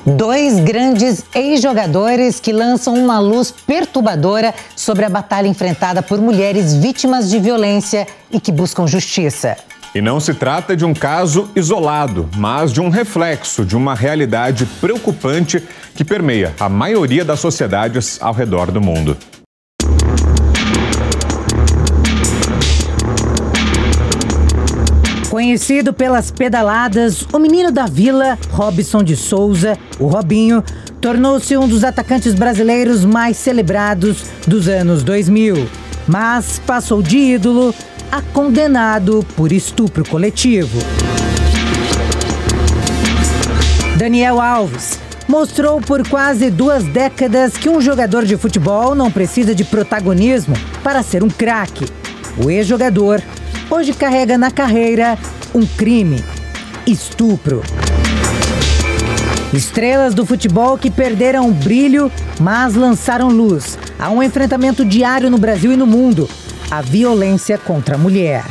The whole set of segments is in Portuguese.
Dois grandes ex-jogadores que lançam uma luz perturbadora sobre a batalha enfrentada por mulheres vítimas de violência e que buscam justiça. E não se trata de um caso isolado, mas de um reflexo de uma realidade preocupante que permeia a maioria das sociedades ao redor do mundo. Conhecido pelas pedaladas, o menino da Vila, Robson de Souza, o Robinho, tornou-se um dos atacantes brasileiros mais celebrados dos anos 2000. Mas passou de ídolo a condenado por estupro coletivo. Daniel Alves mostrou por quase 2 décadas que um jogador de futebol não precisa de protagonismo para ser um craque. O ex-jogador hoje carrega na carreira um crime: estupro. Estrelas do futebol que perderam o brilho, mas lançaram luz a um enfrentamento diário no Brasil e no mundo: a violência contra a mulher.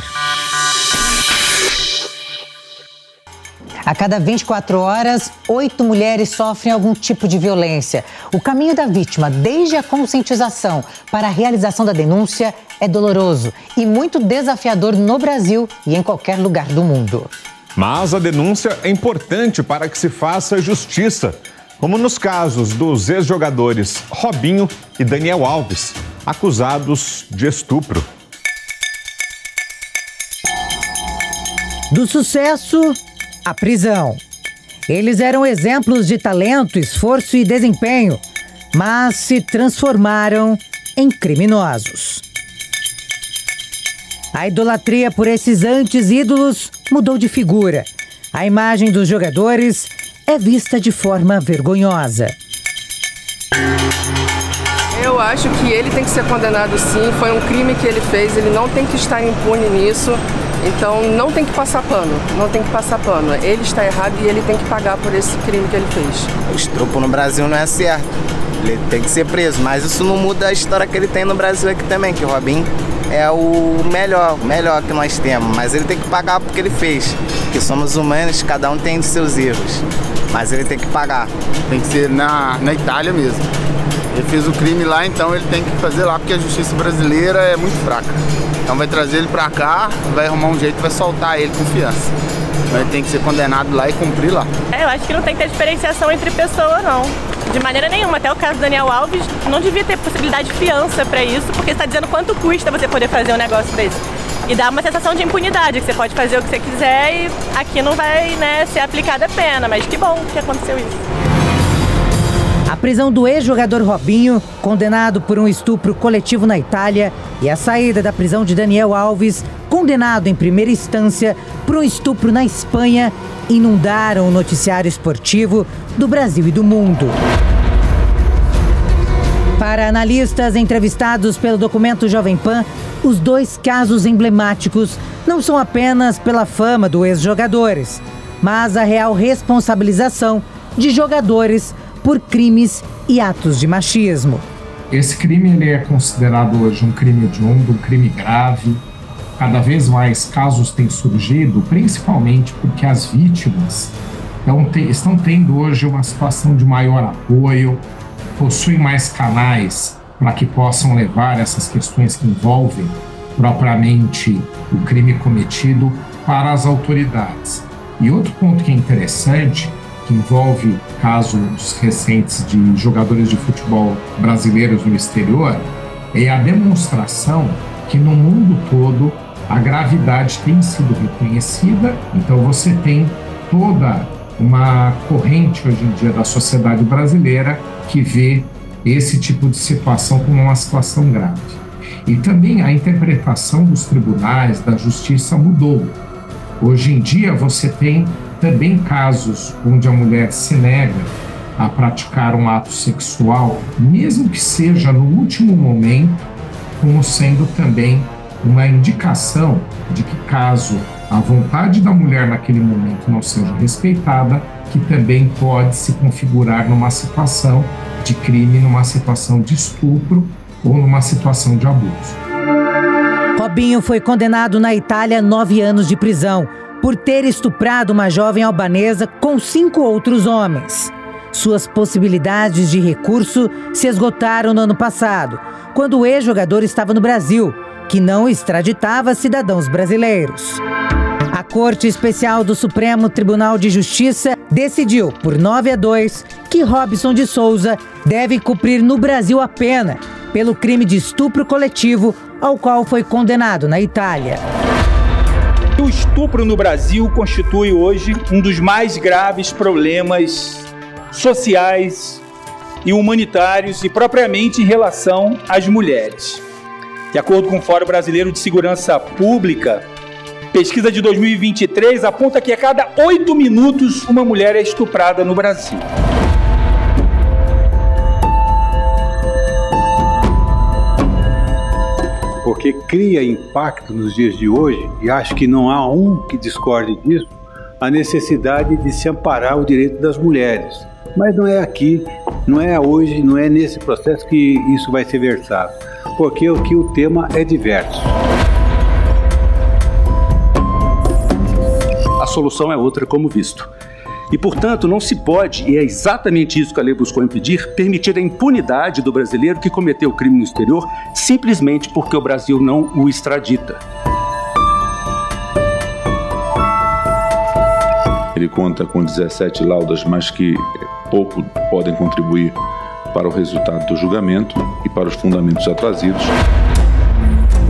A cada 24 horas, 8 mulheres sofrem algum tipo de violência. O caminho da vítima, desde a conscientização para a realização da denúncia, é doloroso e muito desafiador no Brasil e em qualquer lugar do mundo. Mas a denúncia é importante para que se faça justiça, como nos casos dos ex-jogadores Robinho e Daniel Alves, acusados de estupro. Do sucesso à prisão. Eles eram exemplos de talento, esforço e desempenho, mas se transformaram em criminosos. A idolatria por esses antes ídolos mudou de figura. A imagem dos jogadores é vista de forma vergonhosa. Eu acho que ele tem que ser condenado sim, foi um crime que ele fez, ele não tem que estar impune nisso. Então não tem que passar pano, não tem que passar pano. Ele está errado e ele tem que pagar por esse crime que ele fez. O estupro no Brasil não é certo, ele tem que ser preso, mas isso não muda a história que ele tem no Brasil aqui também, que o Robinho é o melhor que nós temos, mas ele tem que pagar porque ele fez, porque somos humanos, cada um tem seus erros, mas ele tem que pagar. Tem que ser na Itália mesmo. Ele fez o crime lá, então ele tem que fazer lá, porque a justiça brasileira é muito fraca. Então vai trazer ele pra cá, vai arrumar um jeito, vai soltar ele com fiança. Então ele tem que ser condenado lá e cumprir lá. Eu acho que não tem que ter diferenciação entre pessoas, não. De maneira nenhuma. Até o caso do Daniel Alves, não devia ter possibilidade de fiança pra isso, porque você tá dizendo quanto custa você poder fazer um negócio desse. E dá uma sensação de impunidade, que você pode fazer o que você quiser e aqui não vai, ser aplicada a pena. Mas que bom que aconteceu isso. A prisão do ex-jogador Robinho, condenado por um estupro coletivo na Itália, e a saída da prisão de Daniel Alves, condenado em primeira instância por um estupro na Espanha, inundaram o noticiário esportivo do Brasil e do mundo. Para analistas entrevistados pelo documento Jovem Pan, os 2 casos emblemáticos não são apenas pela fama dos ex-jogadores, mas a real responsabilização de jogadores por crimes e atos de machismo. Esse crime ele é considerado hoje um crime hediondo, um crime grave. Cada vez mais casos têm surgido, principalmente porque as vítimas estão tendo hoje uma situação de maior apoio, possuem mais canais para que possam levar essas questões que envolvem propriamente o crime cometido para as autoridades. E outro ponto que é interessante, que envolve casos recentes de jogadores de futebol brasileiros no exterior, é a demonstração que no mundo todo a gravidade tem sido reconhecida. Então você tem toda uma corrente hoje em dia da sociedade brasileira que vê esse tipo de situação como uma situação grave. E também a interpretação dos tribunais, da justiça mudou. Hoje em dia você tem também casos onde a mulher se nega a praticar um ato sexual, mesmo que seja no último momento, como sendo também uma indicação de que, caso a vontade da mulher naquele momento não seja respeitada, que também pode se configurar numa situação de crime, numa situação de estupro ou numa situação de abuso. Robinho foi condenado na Itália a 9 anos de prisão por ter estuprado uma jovem albanesa com 5 outros homens. Suas possibilidades de recurso se esgotaram no ano passado, quando o ex-jogador estava no Brasil, que não extraditava cidadãos brasileiros. A Corte Especial do Supremo Tribunal de Justiça decidiu, por 9-2, que Robson de Souza deve cumprir no Brasil a pena pelo crime de estupro coletivo ao qual foi condenado na Itália. O estupro no Brasil constitui hoje um dos mais graves problemas sociais e humanitários e propriamente em relação às mulheres. De acordo com o Fórum Brasileiro de Segurança Pública, pesquisa de 2023 aponta que a cada 8 minutos uma mulher é estuprada no Brasil. Porque cria impacto nos dias de hoje, e acho que não há um que discorde disso, a necessidade de se amparar o direito das mulheres. Mas não é aqui, não é hoje, não é nesse processo que isso vai ser versado, porque o tema é diverso. A solução é outra, como visto. E, portanto, não se pode, e é exatamente isso que a lei buscou impedir, permitir a impunidade do brasileiro que cometeu o crime no exterior simplesmente porque o Brasil não o extradita. Ele conta com 17 laudas, mas que pouco podem contribuir para o resultado do julgamento e para os fundamentos já trazidos.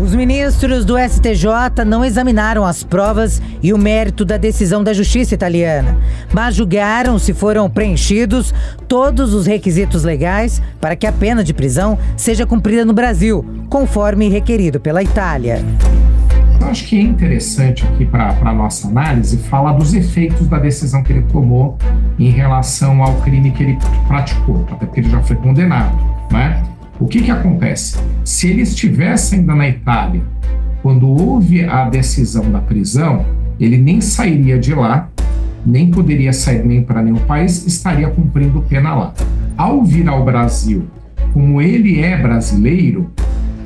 Os ministros do STJ não examinaram as provas e o mérito da decisão da Justiça italiana, mas julgaram se foram preenchidos todos os requisitos legais para que a pena de prisão seja cumprida no Brasil, conforme requerido pela Itália. Eu acho que é interessante aqui para a nossa análise falar dos efeitos da decisão que ele tomou em relação ao crime que ele praticou, até porque ele já foi condenado, né? O que acontece? Se ele estivesse ainda na Itália, quando houve a decisão da prisão, ele nem sairia de lá, nem poderia sair nem para nenhum país, estaria cumprindo pena lá. Ao vir ao Brasil, como ele é brasileiro,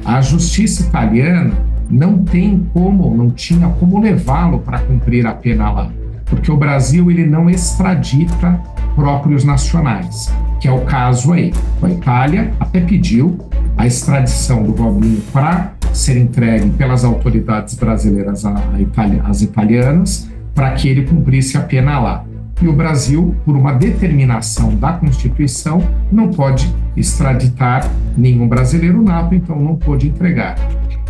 a justiça italiana não tinha como levá-lo para cumprir a pena lá, porque o Brasil ele não extradita próprios nacionais, que é o caso aí. A Itália até pediu a extradição do Robinho para ser entregue pelas autoridades brasileiras às italianas, para que ele cumprisse a pena lá. E o Brasil, por uma determinação da Constituição, não pode extraditar nenhum brasileiro nato, então não pôde entregar.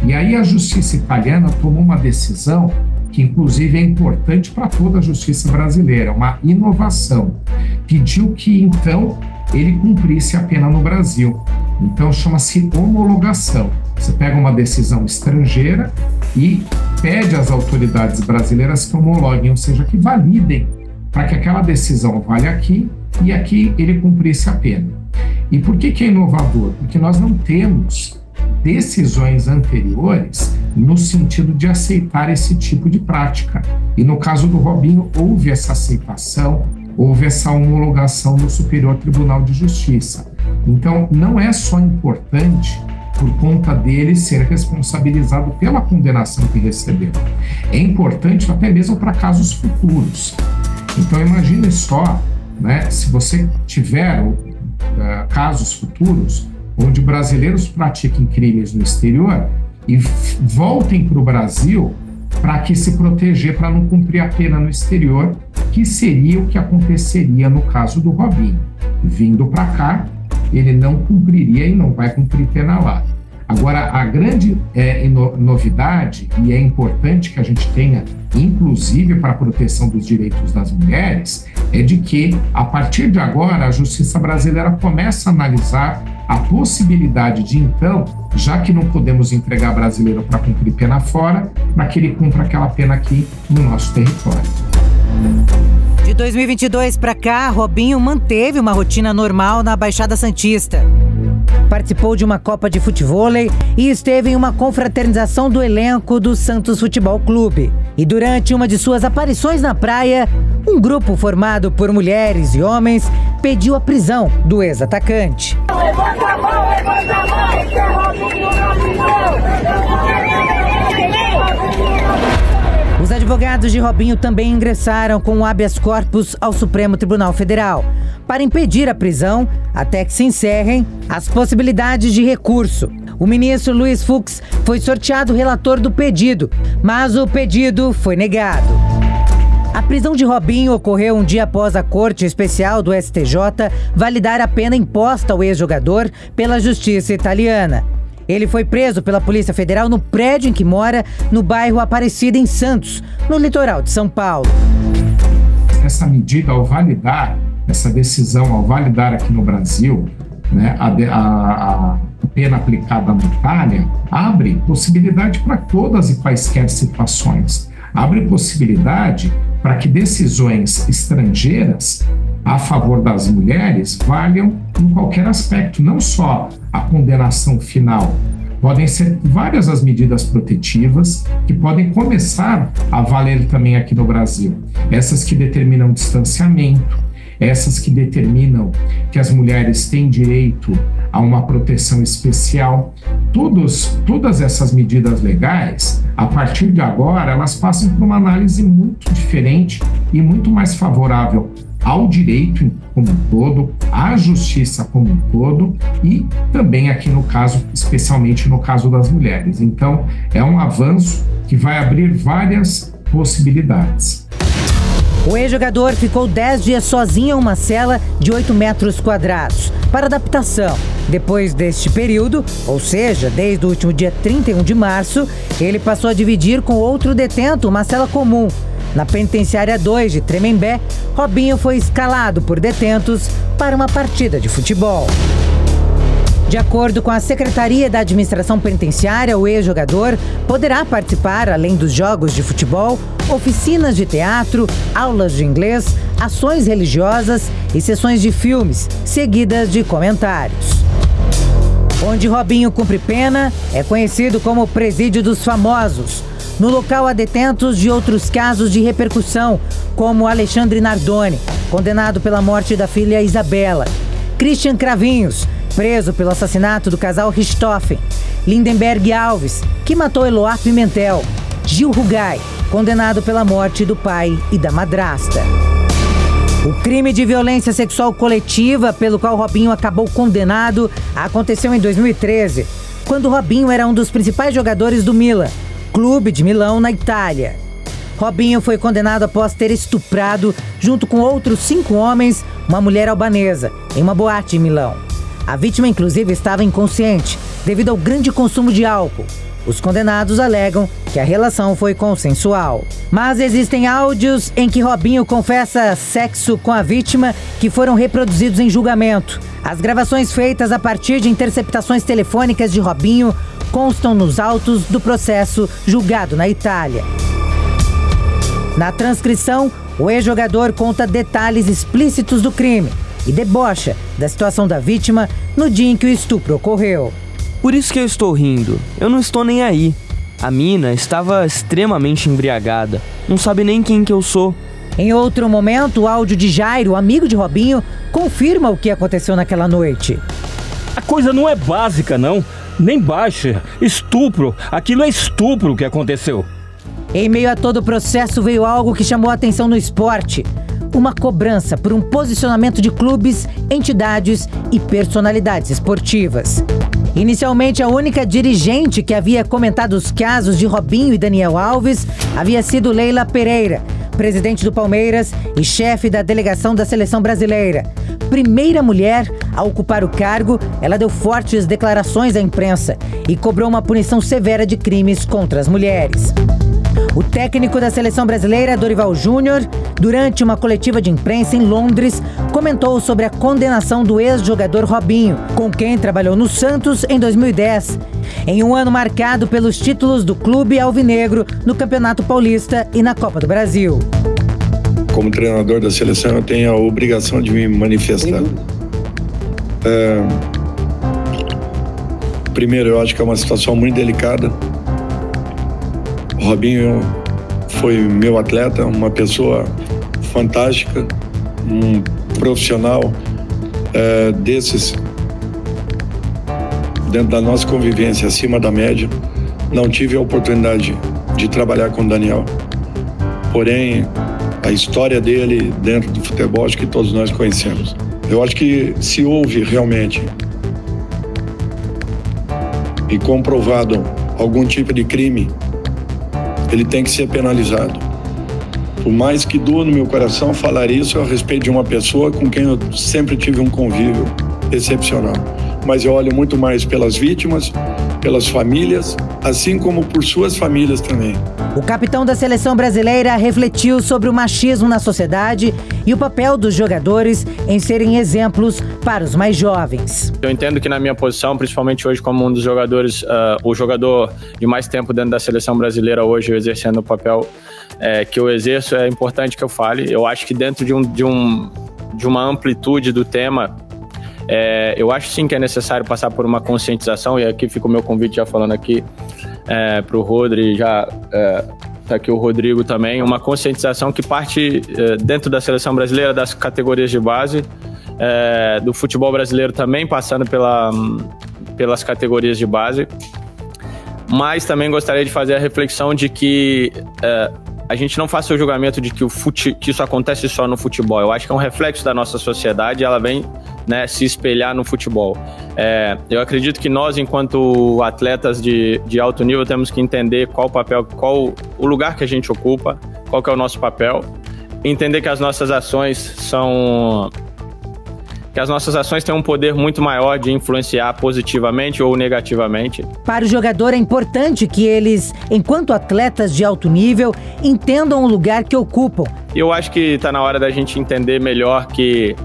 E aí a justiça italiana tomou uma decisão que inclusive é importante para toda a justiça brasileira, uma inovação. Pediu que então ele cumprisse a pena no Brasil. Então chama-se homologação. Você pega uma decisão estrangeira e pede às autoridades brasileiras que homologuem, ou seja, que validem para que aquela decisão valha aqui e aqui ele cumprisse a pena. E por que é inovador? Porque nós não temos decisões anteriores no sentido de aceitar esse tipo de prática. E no caso do Robinho, houve essa aceitação, houve essa homologação no Superior Tribunal de Justiça. Então, não é só importante por conta dele ser responsabilizado pela condenação que recebeu. É importante até mesmo para casos futuros. Então, imagine só, né, se você tiver casos futuros onde brasileiros pratiquem crimes no exterior e voltem para o Brasil para que se proteger para não cumprir a pena no exterior, que seria o que aconteceria no caso do Robinho. Vindo para cá, ele não cumpriria e não vai cumprir pena lá. Agora, a grande novidade, e é importante que a gente tenha, inclusive para a proteção dos direitos das mulheres, é de que, a partir de agora, a justiça brasileira começa a analisar a possibilidade de, então, já que não podemos entregar brasileiro para cumprir pena fora, para que ele cumpra aquela pena aqui no nosso território. De 2022 para cá, Robinho manteve uma rotina normal na Baixada Santista. Participou de uma Copa de Futevôlei e esteve em uma confraternização do elenco do Santos Futebol Clube. E durante uma de suas aparições na praia, um grupo formado por mulheres e homens pediu a prisão do ex-atacante. Os advogados de Robinho também ingressaram com um habeas corpus ao Supremo Tribunal Federal para impedir a prisão até que se encerrem as possibilidades de recurso. O ministro Luiz Fux foi sorteado relator do pedido, mas o pedido foi negado. A prisão de Robinho ocorreu um dia após a Corte Especial do STJ validar a pena imposta ao ex-jogador pela Justiça italiana. Ele foi preso pela Polícia Federal no prédio em que mora, no bairro Aparecida, em Santos, no litoral de São Paulo. Essa medida, ao validar, essa decisão, ao validar aqui no Brasil, né, a pena aplicada na Itália, abre possibilidade para todas e quaisquer situações. Abre possibilidade para que decisões estrangeiras a favor das mulheres valham em qualquer aspecto, não só a condenação final. Podem ser várias as medidas protetivas que podem começar a valer também aqui no Brasil. Essas que determinam distanciamento, essas que determinam que as mulheres têm direito a uma proteção especial. Todas essas medidas legais, a partir de agora, elas passam por uma análise muito diferente e muito mais favorável ao direito como um todo, à justiça como um todo e também aqui no caso, especialmente no caso das mulheres. Então, é um avanço que vai abrir várias possibilidades. O ex-jogador ficou 10 dias sozinho em uma cela de 8 metros quadrados para adaptação. Depois deste período, ou seja, desde o último dia 31 de março, ele passou a dividir com outro detento uma cela comum. Na penitenciária 2 de Tremembé, Robinho foi escalado por detentos para uma partida de futebol. De acordo com a Secretaria da Administração Penitenciária, o ex-jogador poderá participar, além dos jogos de futebol, oficinas de teatro, aulas de inglês, ações religiosas e sessões de filmes, seguidas de comentários. Onde Robinho cumpre pena é conhecido como Presídio dos Famosos. No local há detentos de outros casos de repercussão, como Alexandre Nardoni, condenado pela morte da filha Isabela, Christian Cravinhos, preso pelo assassinato do casal Richthofen, Lindenberg Alves, que matou Eloá Pimentel, Gil Rugai, condenado pela morte do pai e da madrasta. O crime de violência sexual coletiva pelo qual Robinho acabou condenado aconteceu em 2013, quando Robinho era um dos principais jogadores do Milan, clube de Milão, na Itália. Robinho foi condenado após ter estuprado, junto com outros 5 homens, uma mulher albanesa, em uma boate em Milão. A vítima, inclusive, estava inconsciente, devido ao grande consumo de álcool. Os condenados alegam que a relação foi consensual. Mas existem áudios em que Robinho confessa sexo com a vítima que foram reproduzidos em julgamento. As gravações feitas a partir de interceptações telefônicas de Robinho constam nos autos do processo julgado na Itália. Na transcrição, o ex-jogador conta detalhes explícitos do crime e debocha da situação da vítima no dia em que o estupro ocorreu. Por isso que eu estou rindo. Eu não estou nem aí. A mina estava extremamente embriagada. Não sabe nem quem que eu sou. Em outro momento, o áudio de Jairo, amigo de Robinho, confirma o que aconteceu naquela noite. A coisa não é básica, não. Nem baixa. Estupro. Aquilo é estupro que aconteceu. Em meio a todo o processo veio algo que chamou a atenção no esporte. Uma cobrança por um posicionamento de clubes, entidades e personalidades esportivas. Inicialmente, a única dirigente que havia comentado os casos de Robinho e Daniel Alves havia sido Leila Pereira, presidente do Palmeiras e chefe da delegação da seleção brasileira. Primeira mulher a ocupar o cargo, ela deu fortes declarações à imprensa e cobrou uma punição severa de crimes contra as mulheres. O técnico da seleção brasileira, Dorival Júnior, durante uma coletiva de imprensa em Londres, comentou sobre a condenação do ex-jogador Robinho, com quem trabalhou no Santos em 2010, em um ano marcado pelos títulos do clube alvinegro no Campeonato Paulista e na Copa do Brasil. Como treinador da seleção, eu tenho a obrigação de me manifestar. Primeiro, eu acho que é uma situação muito delicada. O Robinho foi meu atleta, uma pessoa fantástica, um profissional desses, dentro da nossa convivência, acima da média. Não tive a oportunidade de trabalhar com o Daniel, porém, a história dele dentro do futebol, acho que todos nós conhecemos. Eu acho que se houve realmente e comprovado algum tipo de crime, ele tem que ser penalizado. Por mais que doa no meu coração falar isso a respeito de uma pessoa com quem eu sempre tive um convívio excepcional. Mas eu olho muito mais pelas vítimas, pelas famílias, assim como por suas famílias também. O capitão da seleção brasileira refletiu sobre o machismo na sociedade e o papel dos jogadores em serem exemplos para os mais jovens. Eu entendo que na minha posição, principalmente hoje como um dos jogadores, o jogador de mais tempo dentro da seleção brasileira hoje, exercendo o papel que eu exerço, é importante que eu fale. Eu acho que dentro de uma amplitude do tema, eu acho sim que é necessário passar por uma conscientização, e aqui fica o meu convite já falando aqui para o Rodrigo, já está aqui o Rodrigo também, uma conscientização que parte dentro da seleção brasileira, das categorias de base, do futebol brasileiro também, passando pelas categorias de base, mas também gostaria de fazer a reflexão de que a gente não faça o julgamento de que isso acontece só no futebol. Eu acho que é um reflexo da nossa sociedade, ela vem se espelhar no futebol. Eu acredito que nós, enquanto atletas de alto nível, temos que entender qual o lugar que a gente ocupa, qual que é o nosso papel, entender que as nossas ações têm um poder muito maior de influenciar positivamente ou negativamente. Para o jogador é importante que eles, enquanto atletas de alto nível, entendam o lugar que ocupam. Eu acho que está na hora da gente entender melhor que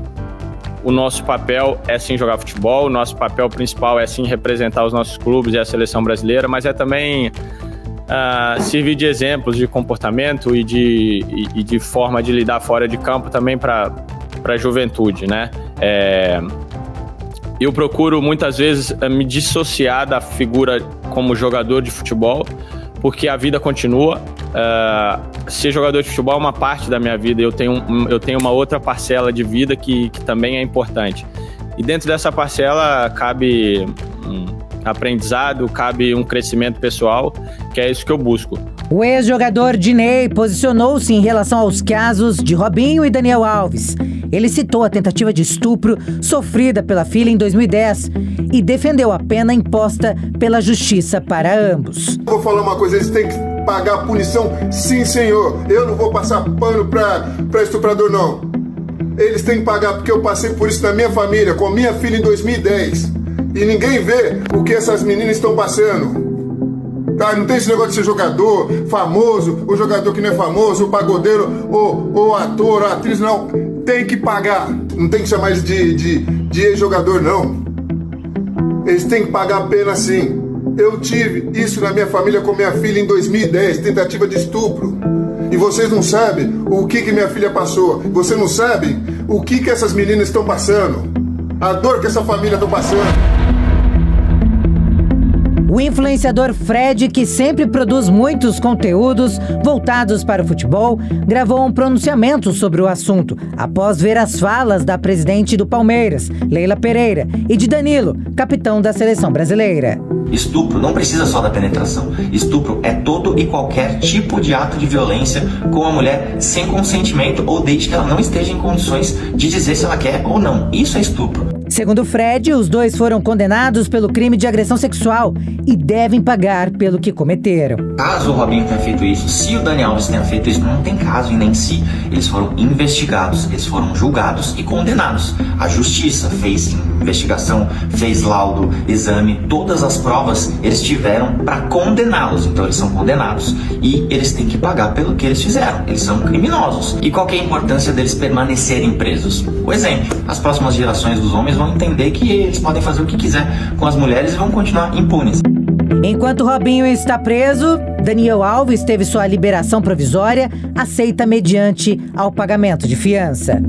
o nosso papel é sim jogar futebol, o nosso papel principal é sim representar os nossos clubes e a seleção brasileira, mas é também servir de exemplos de comportamento e de forma de lidar fora de campo também para a juventude, né? Eu procuro muitas vezes me dissociar da figura como jogador de futebol, porque a vida continua. Ser jogador de futebol é uma parte da minha vida, eu tenho uma outra parcela de vida que também é importante. E dentro dessa parcela cabe aprendizado, cabe um crescimento pessoal, que é isso que eu busco. O ex-jogador Diney posicionou-se em relação aos casos de Robinho e Daniel Alves. Ele citou a tentativa de estupro sofrida pela filha em 2010 e defendeu a pena imposta pela justiça para ambos. Vou falar uma coisa, eles têm que pagar a punição, sim senhor. Eu não vou passar pano pra estuprador, não. Eles têm que pagar porque eu passei por isso na minha família, com a minha filha em 2010. E ninguém vê o que essas meninas estão passando. Tá? Não tem esse negócio de ser jogador famoso, o jogador que não é famoso, o pagodeiro, ou ator, ou atriz, não. Tem que pagar. Não tem que chamar eles de ex-jogador, não. Eles têm que pagar a pena, sim. Eu tive isso na minha família com minha filha em 2010, tentativa de estupro. E vocês não sabem o que minha filha passou. Você não sabe o que essas meninas estão passando. A dor que essa família está passando. O influenciador Fred, que sempre produz muitos conteúdos voltados para o futebol, gravou um pronunciamento sobre o assunto, após ver as falas da presidente do Palmeiras, Leila Pereira, e de Danilo, capitão da seleção brasileira. Estupro não precisa só da penetração. Estupro é todo e qualquer tipo de ato de violência com a mulher sem consentimento ou desde que ela não esteja em condições de dizer se ela quer ou não. Isso é estupro. Segundo Fred, os dois foram condenados pelo crime de agressão sexual e devem pagar pelo que cometeram. Caso o Robinho tenha feito isso, se o Daniel Alves tenha feito isso, não tem caso e nem se. Eles foram investigados, eles foram julgados e condenados. A justiça fez investigação, fez laudo, exame, todas as provas eles tiveram para condená-los. Então eles são condenados e eles têm que pagar pelo que eles fizeram. Eles são criminosos. E qual que é a importância deles permanecerem presos? O exemplo, as próximas gerações dos homens vão entender que eles podem fazer o que quiser com as mulheres e vão continuar impunes. Enquanto Robinho está preso, Daniel Alves teve sua liberação provisória aceita mediante ao pagamento de fiança.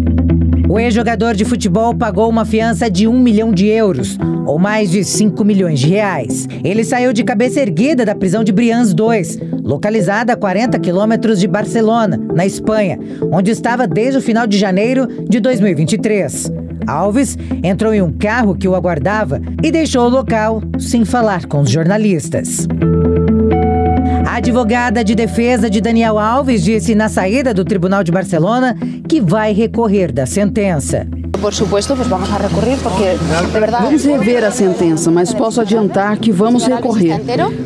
O ex-jogador de futebol pagou uma fiança de 1 milhão de euros, ou mais de 5 milhões de reais. Ele saiu de cabeça erguida da prisão de Brians 2, localizada a 40 quilômetros de Barcelona, na Espanha, onde estava desde o final de janeiro de 2023. Alves entrou em um carro que o aguardava e deixou o local sem falar com os jornalistas. A advogada de defesa de Daniel Alves disse na saída do Tribunal de Barcelona que vai recorrer da sentença. por supuesto, pues vamos a recurrir porque de verdade. Vamos rever a sentença, mas posso adiantar que vamos recorrer.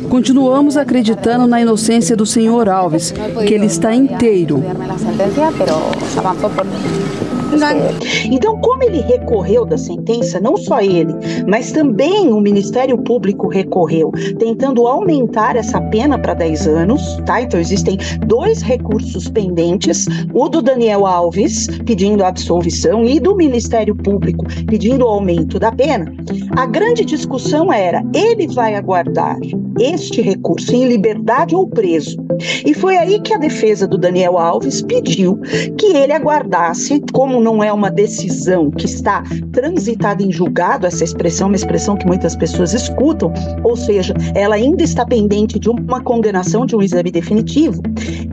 Continuamos acreditando na inocência do senhor Alves, que ele está inteiro. Então, como ele recorreu da sentença, não só ele, mas também o Ministério Público recorreu, tentando aumentar essa pena para 10 anos, tá? Então, existem 2 recursos pendentes, o do Daniel Alves, pedindo a absolvição, e do Ministério Público, pedindo o aumento da pena. A grande discussão era, ele vai aguardar este recurso em liberdade ou preso? E foi aí que a defesa do Daniel Alves pediu que ele aguardasse, como não é uma decisão que está transitada em julgado, essa expressão é uma expressão que muitas pessoas escutam, ou seja, ela ainda está pendente de uma condenação, de um exame definitivo,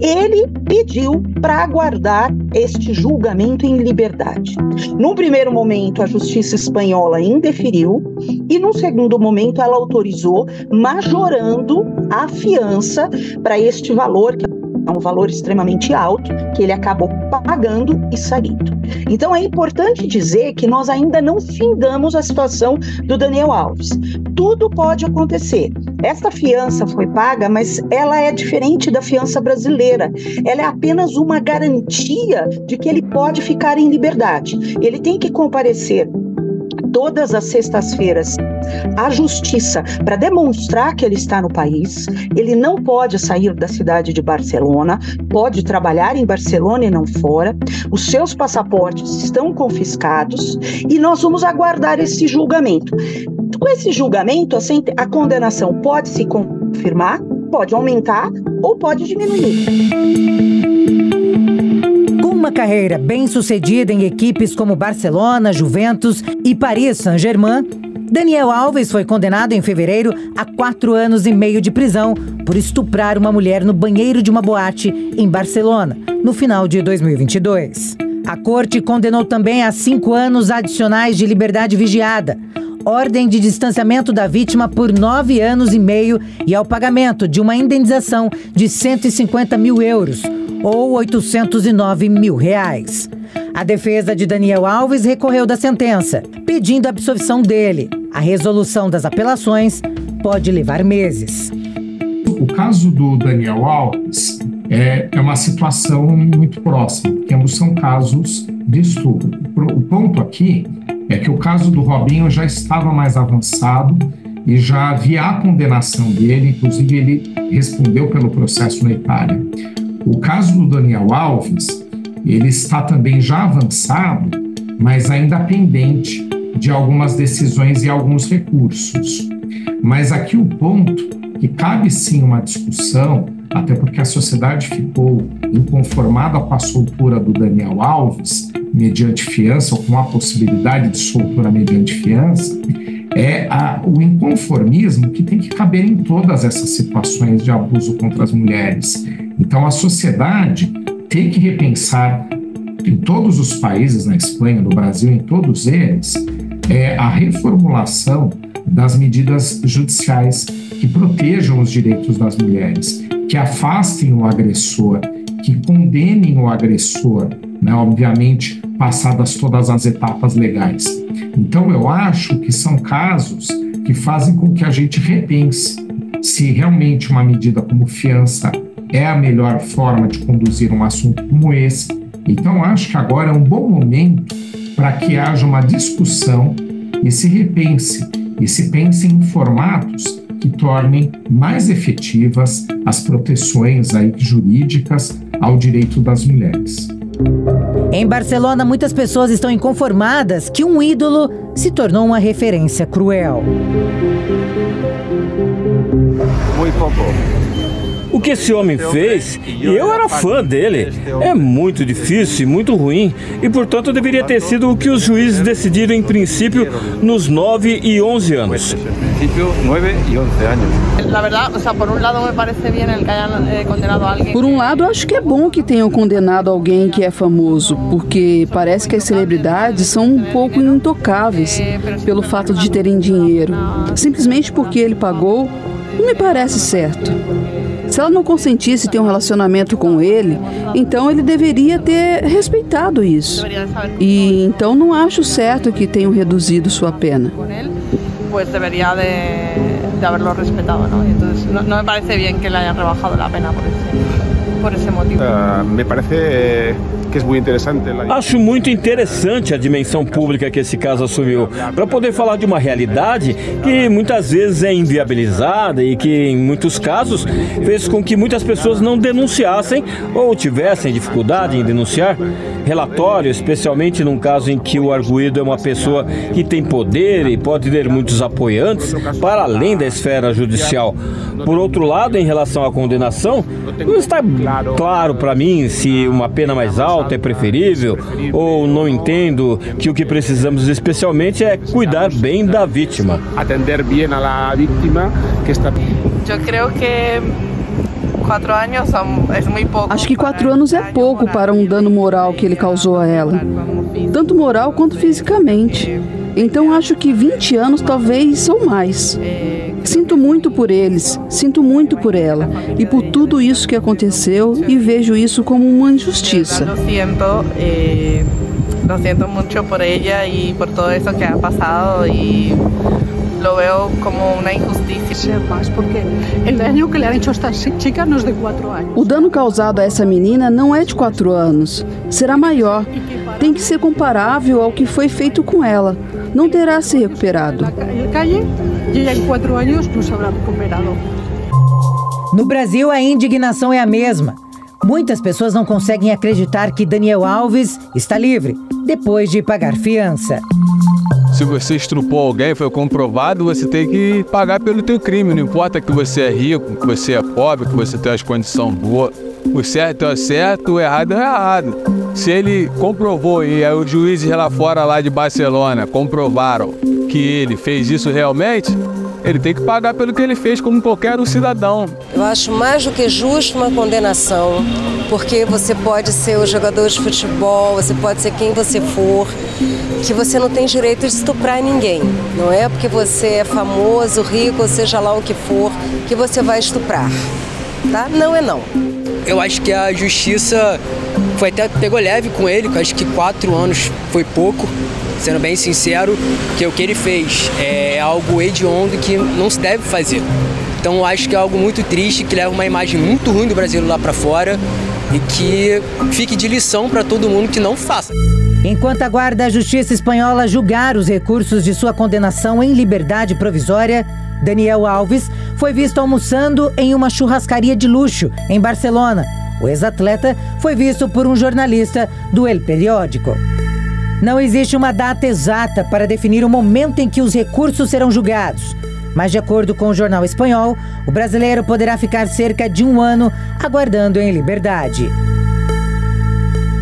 ele pediu para aguardar este julgamento em liberdade. Num primeiro momento, a justiça espanhola indeferiu e num segundo momento ela autorizou, majorando a fiança para este valor, que é um valor extremamente alto, que ele acabou pagando e saindo. Então é importante dizer que nós ainda não findamos a situação do Daniel Alves. Tudo pode acontecer. Esta fiança foi paga, mas ela é diferente da fiança brasileira. Ela é apenas uma garantia de que ele pode ficar em liberdade. Ele tem que comparecer todas as sextas-feiras à justiça para demonstrar que ele está no país. Ele não pode sair da cidade de Barcelona, pode trabalhar em Barcelona e não fora. Os seus passaportes estão confiscados e nós vamos aguardar esse julgamento. Com esse julgamento, a condenação pode se confirmar, pode aumentar ou pode diminuir. Com uma carreira bem-sucedida em equipes como Barcelona, Juventus e Paris Saint-Germain, Daniel Alves foi condenado em fevereiro a 4 anos e meio de prisão por estuprar uma mulher no banheiro de uma boate em Barcelona, no final de 2022. A corte condenou também a 5 anos adicionais de liberdade vigiada, ordem de distanciamento da vítima por 9 anos e meio e ao pagamento de uma indenização de 150 mil euros, ou 809 mil reais. A defesa de Daniel Alves recorreu da sentença, pedindo a absolvição dele. A resolução das apelações pode levar meses. O caso do Daniel Alves é uma situação muito próxima, porque ambos são casos de estupro. O ponto aqui é que o caso do Robinho já estava mais avançado e já havia a condenação dele, inclusive ele respondeu pelo processo na Itália. O caso do Daniel Alves, ele está também já avançado, mas ainda pendente de algumas decisões e alguns recursos. Mas aqui o ponto que cabe sim uma discussão, até porque a sociedade ficou inconformada com a soltura do Daniel Alves, mediante fiança, ou com a possibilidade de soltura mediante fiança, é o inconformismo que tem que caber em todas essas situações de abuso contra as mulheres. Então a sociedade tem que repensar em todos os países, na Espanha, no Brasil, em todos eles, a reformulação das medidas judiciais que protejam os direitos das mulheres, que afastem o agressor, que condenem o agressor, né, obviamente, passadas todas as etapas legais. Então, eu acho que são casos que fazem com que a gente repense se realmente uma medida como fiança é a melhor forma de conduzir um assunto como esse. Então, acho que agora é um bom momento para que haja uma discussão e se repense, e se pense em formatos que tornem mais efetivas as proteções aí jurídicas ao direito das mulheres. Em Barcelona, muitas pessoas estão inconformadas que um ídolo se tornou uma referência cruel. Muito pouco. O que esse homem fez, e eu era fã dele, é muito difícil e muito ruim, e portanto deveria ter sido o que os juízes decidiram em princípio nos 9 e 11 anos. Por um lado, acho que é bom que tenham condenado alguém que é famoso, porque parece que as celebridades são um pouco intocáveis pelo fato de terem dinheiro. Simplesmente porque ele pagou, não me parece certo. Se ela não consentisse ter um relacionamento com ele, então ele deveria ter respeitado isso. E então não acho certo que tenham reduzido sua pena. Pues debería de haberlo respetado, ¿no? Entonces no me parece bien que le hayan rebajado la pena por ese motivo. Me parece que é muito interessante. Acho muito interessante a dimensão pública que esse caso assumiu, para poder falar de uma realidade que muitas vezes é inviabilizada e que, em muitos casos, fez com que muitas pessoas não denunciassem ou tivessem dificuldade em denunciar. Relatório, especialmente num caso em que o arguido é uma pessoa que tem poder e pode ter muitos apoiantes para além da esfera judicial. Por outro lado, em relação à condenação, não está claro para mim se uma pena mais alta é preferível, ou não entendo que o que precisamos especialmente é cuidar bem da vítima. Atender bem a vítima que está. Eu creio que 4 anos é muito pouco. Acho que 4 anos é pouco para um dano moral que ele causou a ela, tanto moral quanto fisicamente. Então acho que 20 anos talvez ou mais. Sinto muito por eles, sinto muito por ela e por tudo isso que aconteceu e vejo isso como uma injustiça. Lo siento muito por ela e por tudo isso que ha passado e lo veo como uma injustiça. Porque o dano que le han hecho a esta chica não é de 4 anos. O dano causado a essa menina não é de 4 anos, será maior. Tem que ser comparável ao que foi feito com ela. Não terá se recuperado. E ela em 4 anos não se habrá recuperado. No Brasil, a indignação é a mesma. Muitas pessoas não conseguem acreditar que Daniel Alves está livre, depois de pagar fiança. Se você estrupou alguém, foi comprovado, você tem que pagar pelo teu crime. Não importa que você é rico, que você é pobre, que você tem as condições boas. O certo é certo, o errado é errado. Se ele comprovou, e aí os juízes lá fora lá de Barcelona comprovaram que ele fez isso realmente, ele tem que pagar pelo que ele fez, como qualquer um cidadão. Eu acho mais do que justo uma condenação, porque você pode ser o jogador de futebol, você pode ser quem você for, que você não tem direito de estuprar ninguém. Não é porque você é famoso, rico, ou seja lá o que for, que você vai estuprar. Tá? Não é não. Eu acho que a justiça foi até pegou leve com ele, que eu acho que 4 anos foi pouco, sendo bem sincero, que o que ele fez é algo hediondo que não se deve fazer. Então eu acho que é algo muito triste, que leva uma imagem muito ruim do Brasil lá para fora e que fique de lição para todo mundo que não faça. Enquanto aguarda a Justiça Espanhola julgar os recursos de sua condenação em liberdade provisória, Daniel Alves foi visto almoçando em uma churrascaria de luxo em Barcelona. O ex-atleta foi visto por um jornalista do El Periódico. Não existe uma data exata para definir o momento em que os recursos serão julgados. Mas, de acordo com o jornal espanhol, o brasileiro poderá ficar cerca de 1 ano aguardando em liberdade.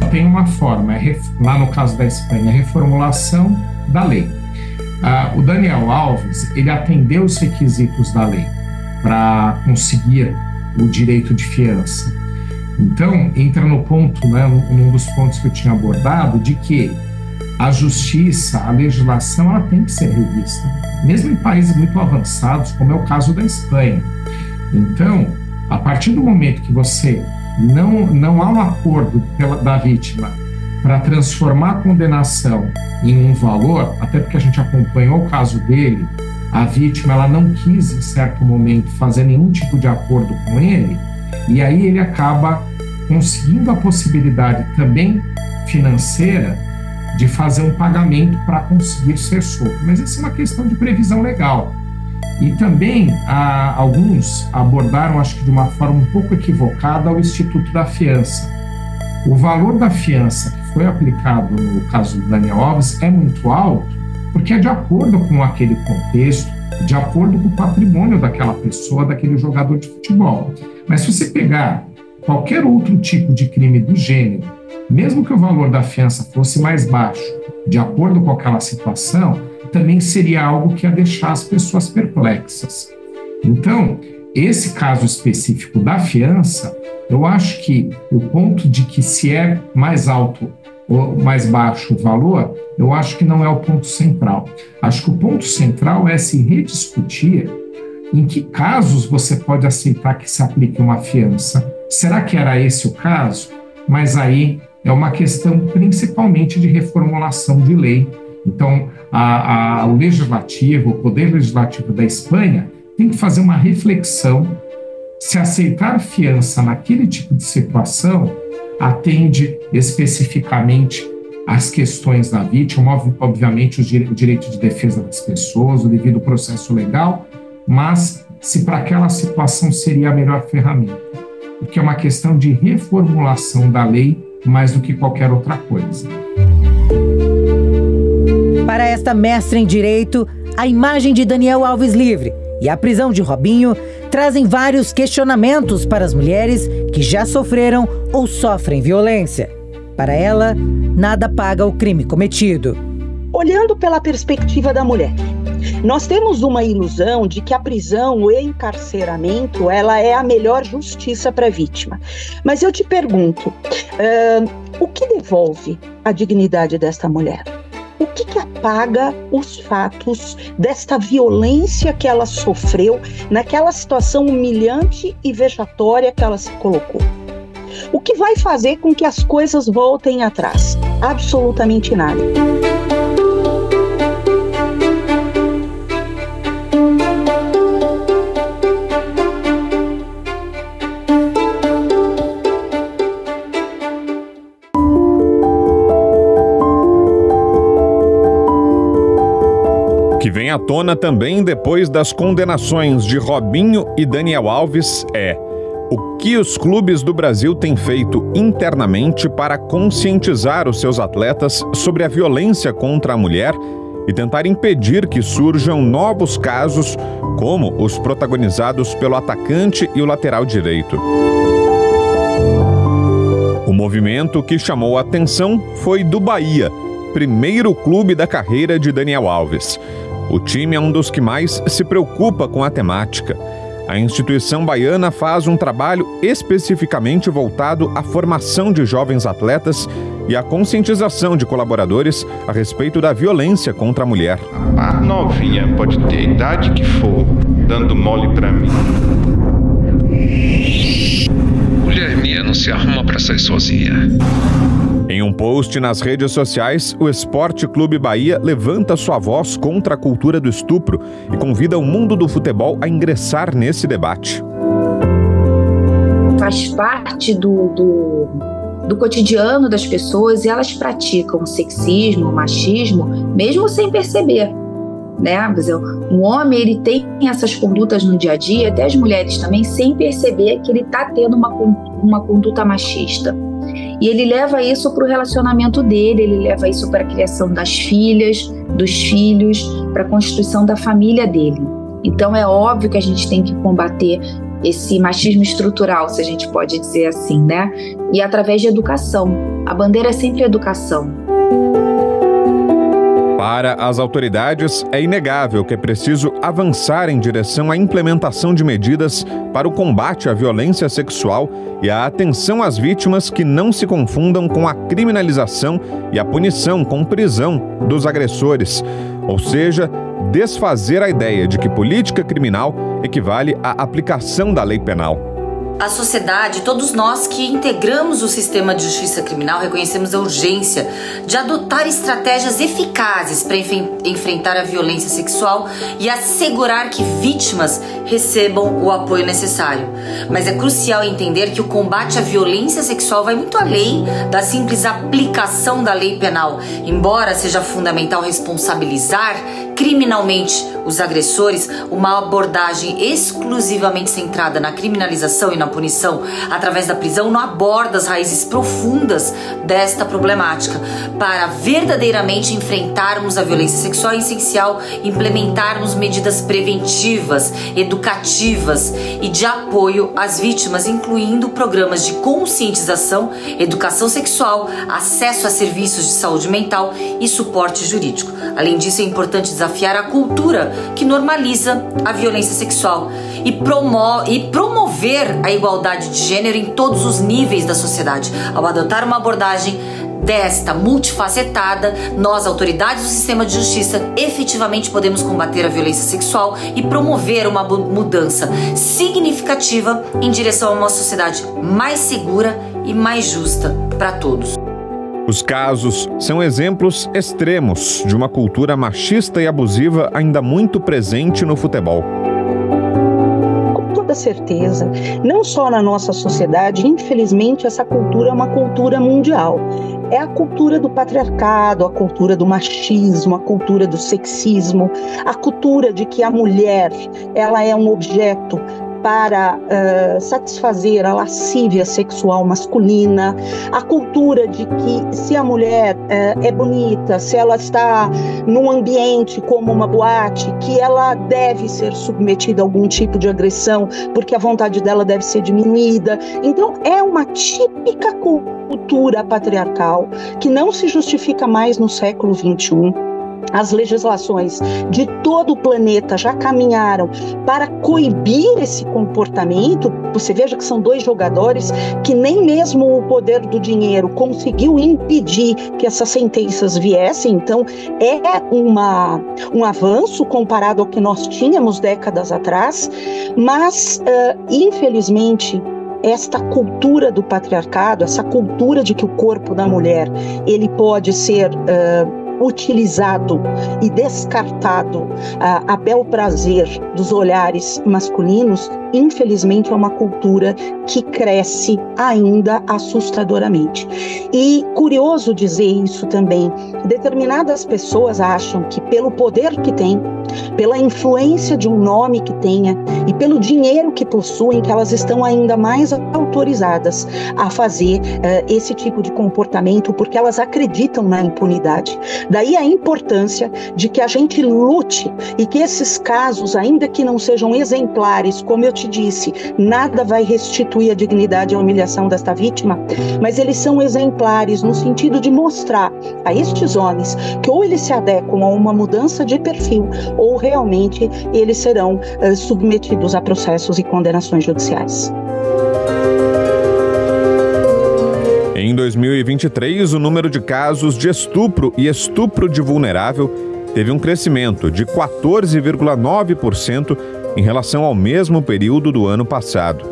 Tem uma forma, lá no caso da Espanha, a reformulação da lei. O Daniel Alves, ele atendeu os requisitos da lei para conseguir o direito de fiança. Então, entra no ponto, num dos pontos que eu tinha abordado, de que a justiça, a legislação, ela tem que ser revista, mesmo em países muito avançados, como é o caso da Espanha. Então, a partir do momento que você não há um acordo da vítima para transformar a condenação em um valor, até porque a gente acompanhou o caso dele, a vítima ela não quis, em certo momento, fazer nenhum tipo de acordo com ele, e aí ele acaba conseguindo a possibilidade também financeira de fazer um pagamento para conseguir ser solto. Mas essa é uma questão de previsão legal. E também alguns abordaram, acho que de uma forma um pouco equivocada, o Instituto da Fiança. O valor da fiança que foi aplicado no caso do Daniel Alves é muito alto, porque é de acordo com aquele contexto, de acordo com o patrimônio daquela pessoa, daquele jogador de futebol. Mas se você pegar qualquer outro tipo de crime do gênero, mesmo que o valor da fiança fosse mais baixo, de acordo com aquela situação, também seria algo que ia deixar as pessoas perplexas. Então, esse caso específico da fiança, eu acho que o ponto de que se é mais alto ou mais baixo o valor, eu acho que não é o ponto central. Acho que o ponto central é se rediscutir Em que casos você pode aceitar que se aplique uma fiança? Será que era esse o caso? Mas aí é uma questão principalmente de reformulação de lei. Então, o legislativo, o poder legislativo da Espanha tem que fazer uma reflexão se aceitar fiança naquele tipo de situação atende especificamente às questões da vítima, obviamente o direito de defesa das pessoas, o devido processo legal, mas se para aquela situação seria a melhor ferramenta, porque é uma questão de reformulação da lei mais do que qualquer outra coisa. Para esta mestra em Direito, a imagem de Daniel Alves livre e a prisão de Robinho trazem vários questionamentos para as mulheres que já sofreram ou sofrem violência. Para ela, nada paga o crime cometido. Olhando pela perspectiva da mulher, nós temos uma ilusão de que a prisão, o encarceramento, ela é a melhor justiça para a vítima. Mas eu te pergunto, o que devolve a dignidade desta mulher? O que apaga os fatos desta violência que ela sofreu naquela situação humilhante e vexatória que ela se colocou? O que vai fazer com que as coisas voltem atrás? Absolutamente nada. Que vem à tona também depois das condenações de Robinho e Daniel Alves é o que os clubes do Brasil têm feito internamente para conscientizar os seus atletas sobre a violência contra a mulher e tentar impedir que surjam novos casos, como os protagonizados pelo atacante e o lateral direito. O movimento que chamou a atenção foi do Bahia, primeiro clube da carreira de Daniel Alves. O time é um dos que mais se preocupa com a temática. A instituição baiana faz um trabalho especificamente voltado à formação de jovens atletas e à conscientização de colaboradores a respeito da violência contra a mulher. A novinha pode ter a idade que for, dando mole pra mim. Mulher minha não se arruma pra sair sozinha. Em um post nas redes sociais, o Esporte Clube Bahia levanta sua voz contra a cultura do estupro e convida o mundo do futebol a ingressar nesse debate. Faz parte do cotidiano das pessoas e elas praticam sexismo, machismo, mesmo sem perceber, né? Um homem, ele tem essas condutas no dia a dia, até as mulheres também, sem perceber que ele está tendo uma conduta machista. E ele leva isso para o relacionamento dele, ele leva isso para a criação das filhas, dos filhos, para a constituição da família dele. Então é óbvio que a gente tem que combater esse machismo estrutural, se a gente pode dizer assim, né? E através de educação. A bandeira é sempre educação. Para as autoridades, é inegável que é preciso avançar em direção à implementação de medidas para o combate à violência sexual e a atenção às vítimas que não se confundam com a criminalização e a punição com prisão dos agressores. Ou seja, desfazer a ideia de que política criminal equivale à aplicação da lei penal. A sociedade, todos nós que integramos o sistema de justiça criminal, reconhecemos a urgência de adotar estratégias eficazes para enfrentar a violência sexual e assegurar que vítimas recebam o apoio necessário. Mas é crucial entender que o combate à violência sexual vai muito além da simples aplicação da lei penal. Embora seja fundamental responsabilizar criminalmente os agressores, uma abordagem exclusivamente centrada na criminalização e na punição através da prisão não aborda as raízes profundas desta problemática. Para verdadeiramente enfrentarmos a violência sexual é essencial implementarmos medidas preventivas, educativas e de apoio às vítimas, incluindo programas de conscientização, educação sexual, acesso a serviços de saúde mental e suporte jurídico. Além disso, é importante desafiar a cultura que normaliza a violência sexual e promover a igualdade de gênero em todos os níveis da sociedade, ao adotar uma abordagem desta multifacetada, nós, autoridades do sistema de justiça, efetivamente podemos combater a violência sexual e promover uma mudança significativa em direção a uma sociedade mais segura e mais justa para todos. Os casos são exemplos extremos de uma cultura machista e abusiva ainda muito presente no futebol. Com toda certeza, não só na nossa sociedade, infelizmente essa cultura é uma cultura mundial. É a cultura do patriarcado, a cultura do machismo, a cultura do sexismo, a cultura de que a mulher ela é um objeto para satisfazer a lascívia sexual masculina, a cultura de que se a mulher é bonita, se ela está num ambiente como uma boate, que ela deve ser submetida a algum tipo de agressão, porque a vontade dela deve ser diminuída. Então é uma típica cultura patriarcal que não se justifica mais no século XXI. As legislações de todo o planeta já caminharam para coibir esse comportamento. Você veja que são 2 jogadores que nem mesmo o poder do dinheiro conseguiu impedir que essas sentenças viessem. Então, é um avanço comparado ao que nós tínhamos décadas atrás, mas, infelizmente, esta cultura do patriarcado, essa cultura de que o corpo da mulher ele pode ser utilizado e descartado a bel prazer dos olhares masculinos, infelizmente é uma cultura que cresce ainda assustadoramente. E curioso dizer isso também, determinadas pessoas acham que pelo poder que tem, pela influência de um nome que tenha e pelo dinheiro que possuem, que elas estão ainda mais autorizadas a fazer esse tipo de comportamento, porque elas acreditam na impunidade. Daí a importância de que a gente lute e que esses casos, ainda que não sejam exemplares, como eu te disse, nada vai restituir a dignidade e a humilhação desta vítima, mas eles são exemplares no sentido de mostrar a estes homens que ou eles se adequam a uma mudança de perfil ou realmente eles serão submetidos a processos e condenações judiciais. Em 2023, o número de casos de estupro e estupro de vulnerável teve um crescimento de 14,9% em relação ao mesmo período do ano passado.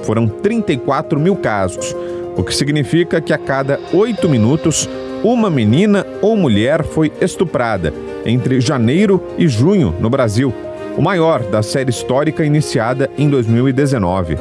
Foram 34 mil casos, o que significa que a cada 8 minutos, uma menina ou mulher foi estuprada entre janeiro e junho no Brasil, o maior da série histórica iniciada em 2019.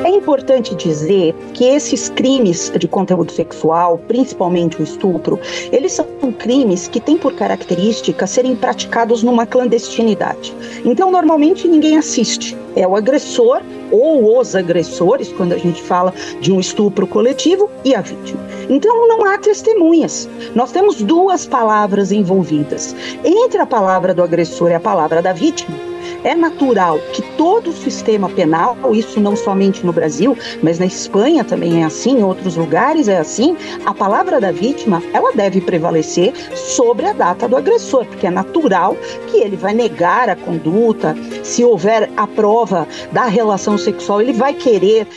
É importante dizer que esses crimes de conteúdo sexual, principalmente o estupro, eles são crimes que têm por característica serem praticados numa clandestinidade. Então, normalmente, ninguém assiste. É o agressor ou os agressores, quando a gente fala de um estupro coletivo, e a vítima. Então, não há testemunhas. Nós temos 2 palavras envolvidas. Entre a palavra do agressor e a palavra da vítima, é natural que todo o sistema penal, isso não somente no Brasil, mas na Espanha também é assim, em outros lugares é assim, a palavra da vítima, ela deve prevalecer sobre a data do agressor, porque é natural que ele vai negar a conduta, se houver a prova da relação sexual, ele vai querer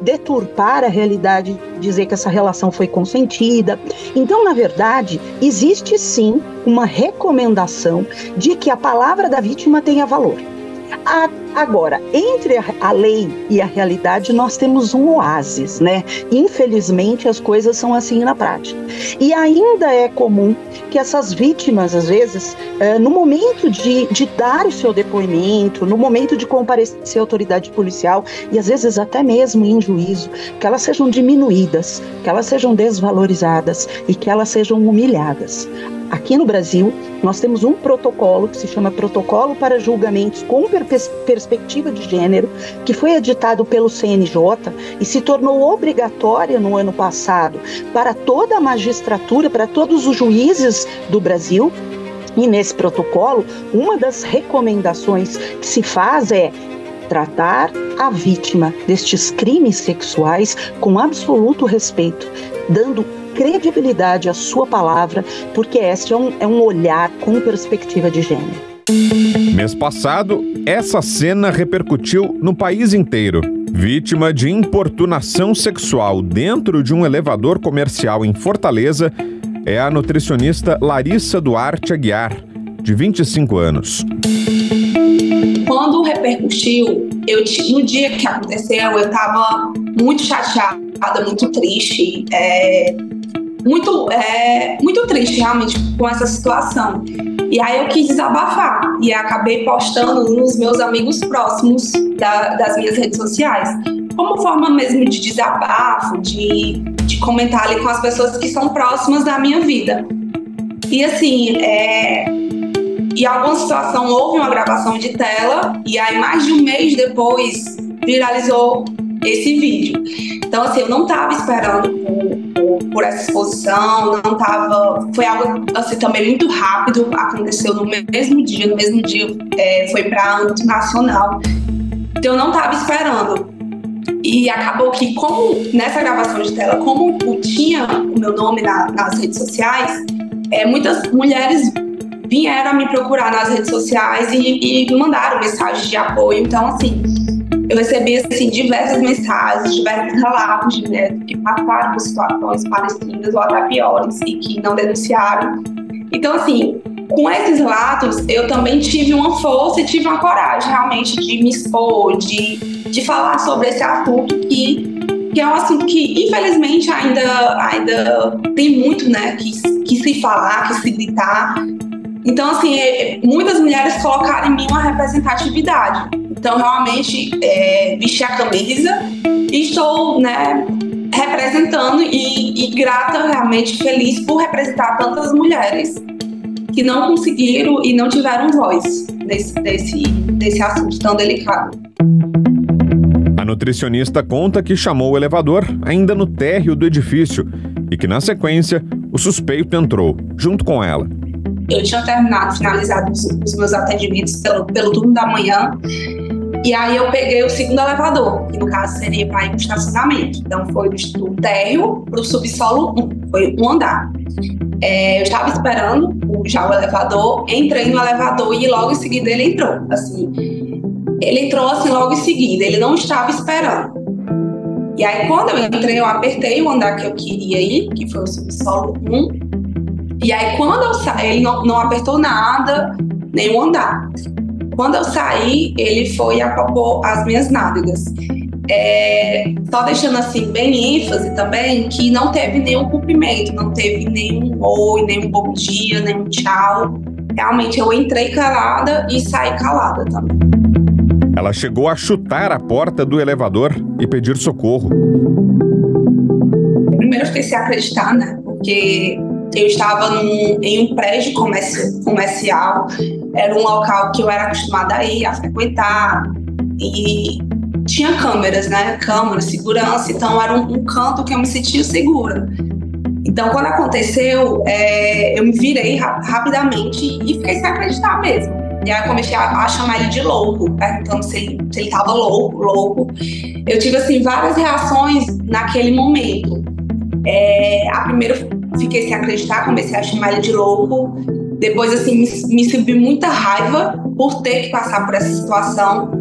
deturpar a realidade, dizer que essa relação foi consentida. Então, na verdade, existe sim uma recomendação de que a palavra da vítima tenha valor. Agora, entre a lei e a realidade, nós temos um oásis, né? Infelizmente, as coisas são assim na prática. E ainda é comum que essas vítimas, às vezes, no momento de dar o seu depoimento, no momento de comparecer à autoridade policial, e às vezes até mesmo em juízo, que elas sejam diminuídas, que elas sejam desvalorizadas e que elas sejam humilhadas. Aqui no Brasil, nós temos um protocolo que se chama Protocolo para Julgamentos com Perspectiva de Gênero, que foi editado pelo CNJ e se tornou obrigatória no ano passado para toda a magistratura, para todos os juízes do Brasil. E nesse protocolo, uma das recomendações que se faz é tratar a vítima destes crimes sexuais com absoluto respeito, dando credibilidade à sua palavra, porque este é um olhar com perspectiva de gênero. Mês passado, essa cena repercutiu no país inteiro. Vítima de importunação sexual dentro de um elevador comercial em Fortaleza é a nutricionista Larissa Duarte Aguiar, de 25 anos. Quando repercutiu, no dia que aconteceu, eu estava muito chateada, muito triste, muito triste realmente com essa situação. E aí eu quis desabafar e acabei postando nos meus amigos próximos das minhas redes sociais, como forma mesmo de desabafo, de comentar ali com as pessoas que são próximas da minha vida. E assim, em alguma situação houve uma gravação de tela e aí mais de um mês depois viralizou esse vídeo. Então assim, eu não estava esperando por essa exposição, foi algo assim também muito rápido, aconteceu no mesmo dia foi para âmbito nacional. Então eu não estava esperando. E acabou que, como nessa gravação de tela, como tinha o meu nome nas redes sociais, muitas mulheres vieram a me procurar nas redes sociais e mandaram mensagens de apoio. Então, assim, eu recebi assim, diversas mensagens, diversos relatos de mulheres que passaram por situações parecidas ou até piores e que não denunciaram. Então, assim, com esses relatos, eu também tive uma força e tive uma coragem realmente de me expor, de falar sobre esse assunto que é um assunto que, infelizmente, ainda tem muito, né, que se falar, que se gritar. Então, assim, muitas mulheres colocaram em mim uma representatividade. Então, realmente, vesti a camisa e estou, né, representando e grata, realmente feliz por representar tantas mulheres que não conseguiram e não tiveram voz desse assunto tão delicado. A nutricionista conta que chamou o elevador ainda no térreo do edifício e que, na sequência, o suspeito entrou, junto com ela. Eu tinha finalizado os meus atendimentos pelo turno da manhã, e aí eu peguei o segundo elevador, que no caso seria para ir para o estacionamento. Então foi do térreo para o subsolo 1, foi um andar. Eu estava esperando já o elevador, entrei no elevador e logo em seguida ele entrou. Assim, ele entrou assim logo em seguida, ele não estava esperando. E aí quando eu entrei, eu apertei o andar que eu queria ir, que foi o subsolo 1. E aí quando eu saí, ele não apertou nada, nenhum andar. Quando eu saí, ele foi e apalpou as minhas nádegas. Só deixando assim bem ênfase também que não teve nenhum cumprimento, não teve nenhum oi, nenhum bom dia, nenhum tchau. Realmente eu entrei calada e saí calada também. Ela chegou a chutar a porta do elevador e pedir socorro. Primeiro eu fiquei sem acreditar, né? Porque eu estava em um prédio comercial, era um local que eu era acostumada a ir, a frequentar, e tinha câmeras, né? Câmeras, segurança, então era um canto que eu me sentia segura. Então, quando aconteceu, eu me virei rapidamente e fiquei sem acreditar mesmo. E aí eu comecei a chamar ele de louco, perguntando se ele estava louco. Eu tive, assim, várias reações naquele momento. A primeira, fiquei sem acreditar, comecei a chamar ele de louco. Depois, assim, me subiu muita raiva por ter que passar por essa situação.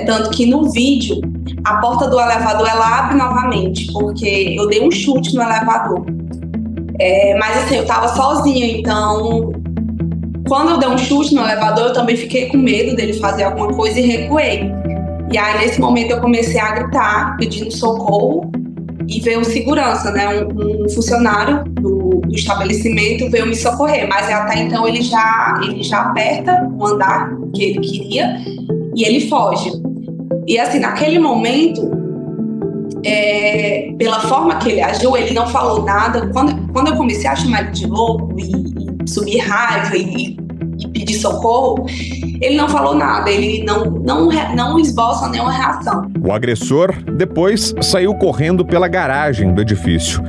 Tanto que no vídeo, a porta do elevador, ela abre novamente, porque eu dei um chute no elevador. Mas, assim, eu tava sozinha, então... Quando eu dei um chute no elevador, eu também fiquei com medo dele fazer alguma coisa e recuei. E aí, nesse momento, eu comecei a gritar, pedindo socorro. E veio um segurança, né, um funcionário do estabelecimento veio me socorrer, mas até então ele já aperta o andar que ele queria e ele foge. E assim, naquele momento, pela forma que ele agiu, ele não falou nada. Quando eu comecei a chamar ele de louco e subir raiva e pedir socorro, ele não falou nada, ele não esboça nenhuma reação. O agressor depois saiu correndo pela garagem do edifício.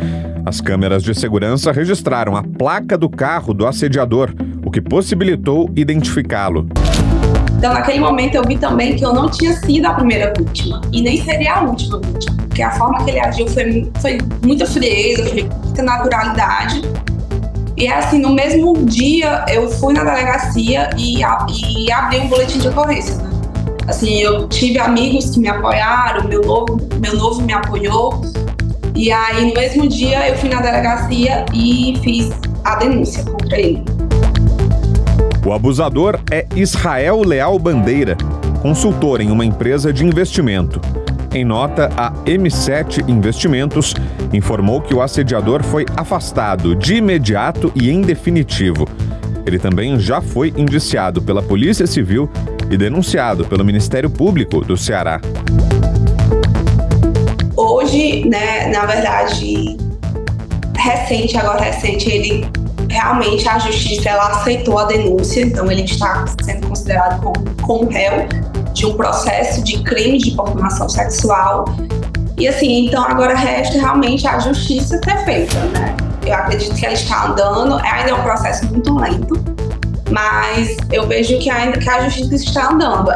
As câmeras de segurança registraram a placa do carro do assediador, o que possibilitou identificá-lo. Então, naquele momento, eu vi também que eu não tinha sido a primeira vítima e nem seria a última vítima, porque a forma que ele agiu foi muita frieza, foi muita naturalidade. E assim, no mesmo dia, eu fui na delegacia e abri um boletim de ocorrência, né? Assim, eu tive amigos que me apoiaram, meu noivo me apoiou. E aí, no mesmo dia, eu fui na delegacia e fiz a denúncia contra ele. O abusador é Israel Leal Bandeira, consultor em uma empresa de investimento. Em nota, a M7 Investimentos informou que o assediador foi afastado de imediato e em definitivo. Ele também já foi indiciado pela Polícia Civil e denunciado pelo Ministério Público do Ceará. Hoje, né, na verdade, recente, ele realmente, a justiça, ela aceitou a denúncia, então ele está sendo considerado como réu de um processo de crime de importunação sexual. E assim, então agora resta realmente a justiça ser feita, né? Eu acredito que ela está andando, ainda é um processo muito lento, mas eu vejo que ainda que a justiça está andando.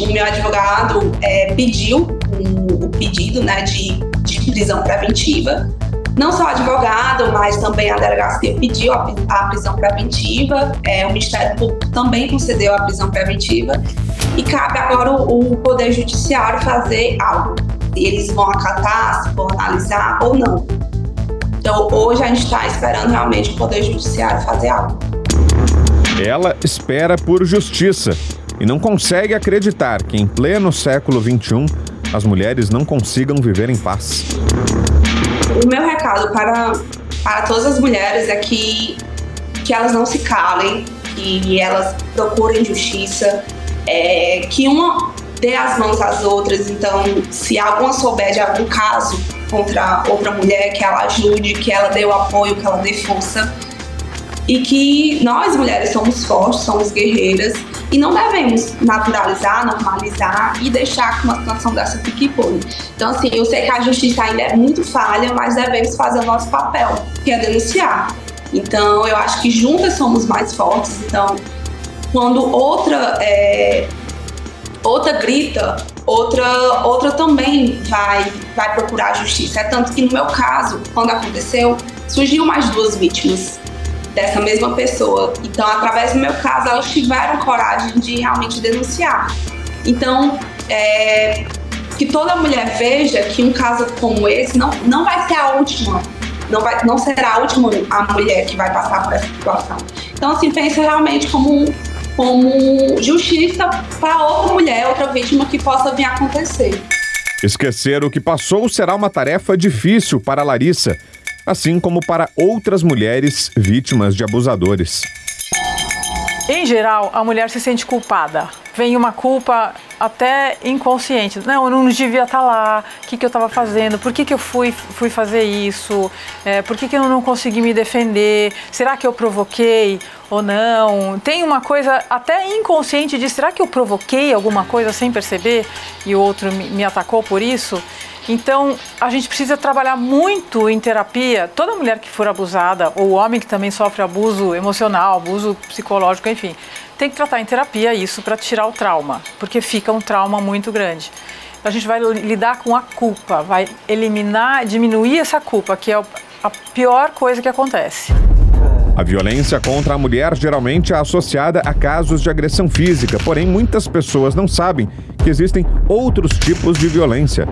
O meu advogado pediu o pedido, né, de prisão preventiva. Não só o advogado, mas também a delegacia pediu a prisão preventiva, o Ministério Público também concedeu a prisão preventiva e cabe agora o Poder Judiciário fazer algo. Se eles vão acatar, se vão analisar ou não. Então hoje a gente está esperando realmente o Poder Judiciário fazer algo. Ela espera por justiça e não consegue acreditar que em pleno século XXI as mulheres não consigam viver em paz. O meu recado para todas as mulheres é que elas não se calem, que elas procurem justiça, que uma dê as mãos às outras. Então, se alguma souber de algum caso contra outra mulher, que ela ajude, que ela dê o apoio, que ela dê força. E que nós, mulheres, somos fortes, somos guerreiras e não devemos naturalizar, normalizar e deixar que uma situação dessa fique impune. Então, assim, eu sei que a justiça ainda é muito falha, mas devemos fazer o nosso papel, que é denunciar. Então, eu acho que juntas somos mais fortes. Então, quando outra grita, outra também vai procurar a justiça. É tanto que, no meu caso, quando aconteceu, surgiu mais 2 vítimas dessa mesma pessoa. Então, através do meu caso, elas tiveram coragem de realmente denunciar. Então, que toda mulher veja que um caso como esse não vai ser a última, não será a última a mulher que vai passar por essa situação. Então, assim, pensa realmente como justiça para outra mulher, outra vítima que possa vir a acontecer. Esquecer o que passou será uma tarefa difícil para Larissa, assim como para outras mulheres vítimas de abusadores. Em geral, a mulher se sente culpada. Vem uma culpa até inconsciente. Não, eu não devia estar lá. O que eu estava fazendo? Por que eu fui fazer isso? Por que eu não consegui me defender? Será que eu provoquei ou não? Tem uma coisa até inconsciente de será que eu provoquei alguma coisa sem perceber e o outro me atacou por isso? Então, a gente precisa trabalhar muito em terapia. Toda mulher que for abusada, ou homem que também sofre abuso emocional, abuso psicológico, enfim, tem que tratar em terapia isso para tirar o trauma, porque fica um trauma muito grande. A gente vai lidar com a culpa, vai eliminar, diminuir essa culpa, que é a pior coisa que acontece. A violência contra a mulher geralmente é associada a casos de agressão física, porém muitas pessoas não sabem que existem outros tipos de violência.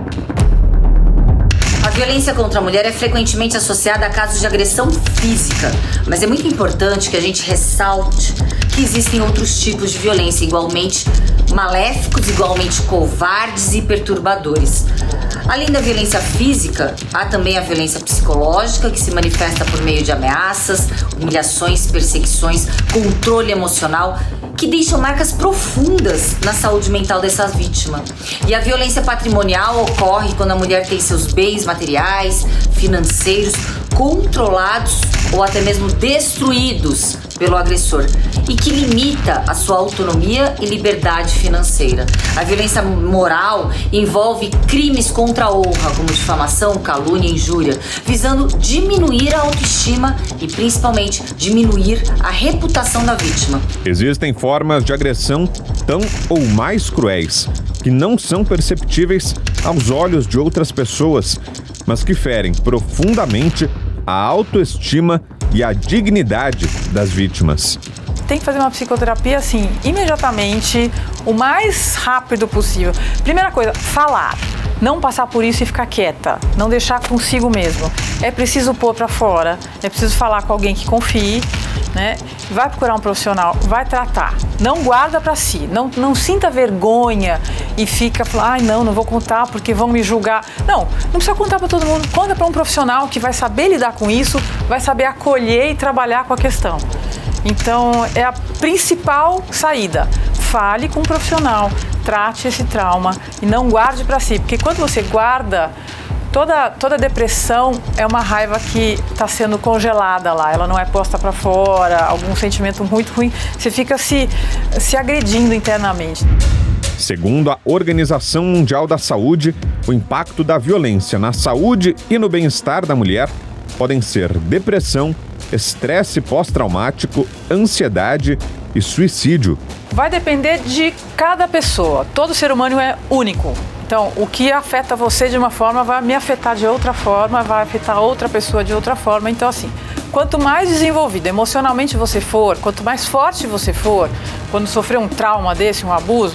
A violência contra a mulher é frequentemente associada a casos de agressão física, mas é muito importante que a gente ressalte que existem outros tipos de violência igualmente maléficos, igualmente covardes e perturbadores. Além da violência física, há também a violência psicológica, que se manifesta por meio de ameaças, humilhações, perseguições, controle emocional, que deixam marcas profundas na saúde mental dessa vítima. E a violência patrimonial ocorre quando a mulher tem seus bens materiais, financeiros, controlados ou até mesmo destruídos pelo agressor e que limita a sua autonomia e liberdade financeira. A violência moral envolve crimes contra a honra, como difamação, calúnia e injúria, visando diminuir a autoestima e principalmente diminuir a reputação da vítima. Existem formas de agressão tão ou mais cruéis, que não são perceptíveis aos olhos de outras pessoas, mas que ferem profundamente a autoestima e a dignidade das vítimas. tem que fazer uma psicoterapia, assim, imediatamente, o mais rápido possível. Primeira coisa, falar. Não passar por isso e ficar quieta, não deixar consigo mesmo. É preciso pôr para fora, é preciso falar com alguém que confie, né? Vai procurar um profissional, vai tratar. Não guarda para si, não sinta vergonha e fica falando, não vou contar porque vão me julgar. Não precisa contar para todo mundo, conta para um profissional que vai saber lidar com isso, vai saber acolher e trabalhar com a questão. Então, é a principal saída. Fale com um profissional, trate esse trauma e não guarde para si, porque quando você guarda, toda depressão é uma raiva que está sendo congelada lá, ela não é posta para fora, algum sentimento muito ruim, você fica se agredindo internamente. Segundo a Organização Mundial da Saúde, o impacto da violência na saúde e no bem-estar da mulher podem ser depressão, estresse pós-traumático, ansiedade e suicídio. Vai depender de cada pessoa. Todo ser humano é único. Então, o que afeta você de uma forma vai me afetar de outra forma, vai afetar outra pessoa de outra forma. Então, assim, quanto mais desenvolvido emocionalmente você for, quanto mais forte você for, quando sofrer um trauma desse, um abuso,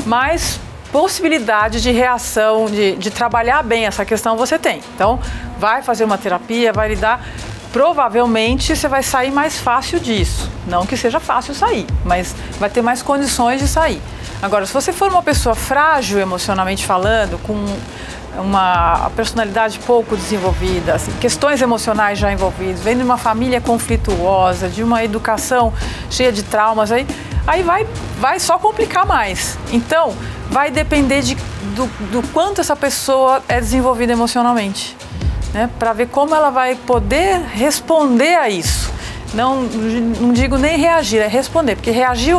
mais possibilidade de reação, de trabalhar bem essa questão você tem. Então, vai fazer uma terapia, vai lidar. Provavelmente você vai sair mais fácil disso. Não que seja fácil sair, mas vai ter mais condições de sair. Agora, se você for uma pessoa frágil emocionalmente falando, com uma personalidade pouco desenvolvida, assim, questões emocionais já envolvidas, vem de uma família conflituosa, de uma educação cheia de traumas, aí vai só complicar mais. Então, vai depender do quanto essa pessoa é desenvolvida emocionalmente, né? Para ver como ela vai poder responder a isso. Não digo nem reagir, é responder, porque reagiu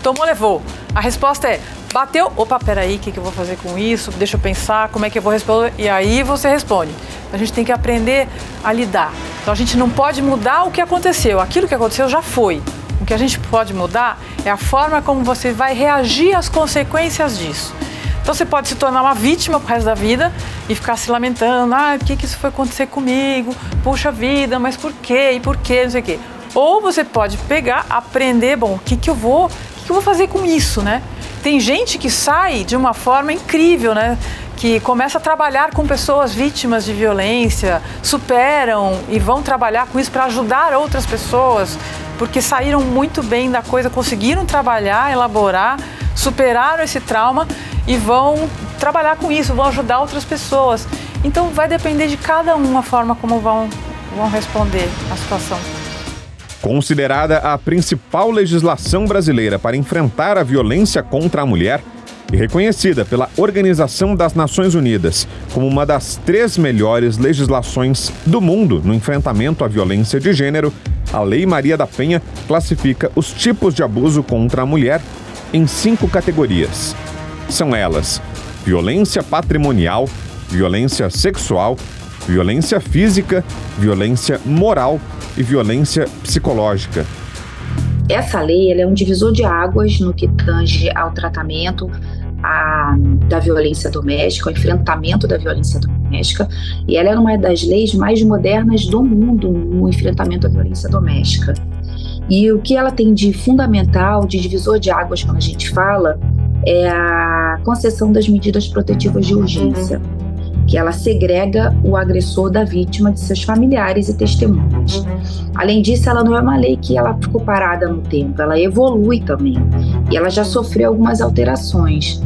tomou, levou. A resposta é, bateu, opa, peraí, o que eu vou fazer com isso? Deixa eu pensar, como é que eu vou responder? E aí você responde. A gente tem que aprender a lidar. Então a gente não pode mudar o que aconteceu, aquilo que aconteceu já foi. O que a gente pode mudar é a forma como você vai reagir às consequências disso. Então você pode se tornar uma vítima pro resto da vida e ficar se lamentando, por que isso foi acontecer comigo? Puxa vida, mas por quê? E por quê? Não sei o quê. Ou você pode pegar, aprender, o que eu vou fazer com isso, né? Tem gente que sai de uma forma incrível, né? Que começa a trabalhar com pessoas vítimas de violência, superam e vão trabalhar com isso para ajudar outras pessoas, porque saíram muito bem da coisa, conseguiram trabalhar, elaborar, superaram esse trauma e vão trabalhar com isso, vão ajudar outras pessoas. Então vai depender de cada um a forma como vão responder à situação. Considerada a principal legislação brasileira para enfrentar a violência contra a mulher e reconhecida pela Organização das Nações Unidas como uma das 3 melhores legislações do mundo no enfrentamento à violência de gênero, a Lei Maria da Penha classifica os tipos de abuso contra a mulher em 5 categorias. São elas: violência patrimonial, violência sexual, violência física, violência moral e violência psicológica. Essa lei ela é um divisor de águas no que tange ao tratamento da violência doméstica, ao enfrentamento da violência doméstica, e ela é uma das leis mais modernas do mundo no enfrentamento à violência doméstica. E o que ela tem de fundamental, de divisor de águas quando a gente fala, é a concessão das medidas protetivas de urgência, que ela segrega o agressor da vítima de seus familiares e testemunhas. Além disso, ela não é uma lei que ela ficou parada no tempo, ela evolui também, e ela já sofreu algumas alterações.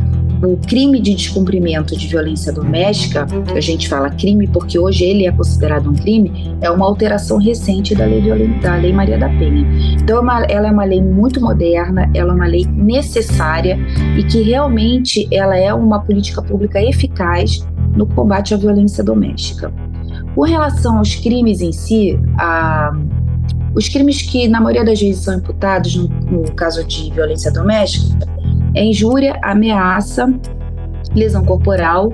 O crime de descumprimento de violência doméstica, a gente fala crime porque hoje ele é considerado um crime, é uma alteração recente da Lei Maria da Penha. Então ela é uma lei muito moderna, ela é uma lei necessária e que realmente ela é uma política pública eficaz no combate à violência doméstica. Com relação aos crimes em si, os crimes que na maioria das vezes são imputados no caso de violência doméstica é injúria, ameaça, lesão corporal,